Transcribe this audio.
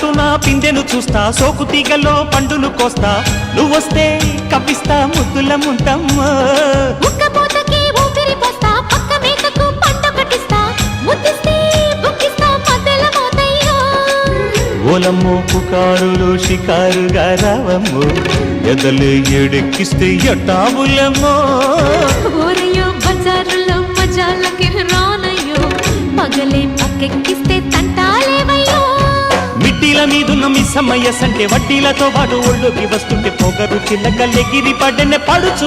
చాటున పిందెను చూస్తా, సోకు తీగలో పండును కోస్తా, నువ్వొస్తే కప్పిస్తా ముద్దుల ముంతమ్మో. ఉక్కపోతకి ఊపిరి పోస్తా, పక్క మేతకు పంట కట్టిస్తా, ముద్దిస్తే బుక్కిస్తా మధ్యల మోతయ్యో. ఓలమ్మో పుకారులు షికారుగా రావమ్మో, ఎదలు ఎడెక్కిస్తే ఎట్టాబులమ్మో. ఊరయ్యో బజారులో మజాలకి రానయ్యో, పగలే పక్కెక్కిస్తే తంటాలేవయ్యో. మిట్టిల మీదున్న మిస్సమ్మయ్య సంటే వడ్డీలతో పాటు ఒళ్ళోకి వస్తుంటే పొగరు చిల్లకల్లెగిరి పడ్డెనే పడుచు.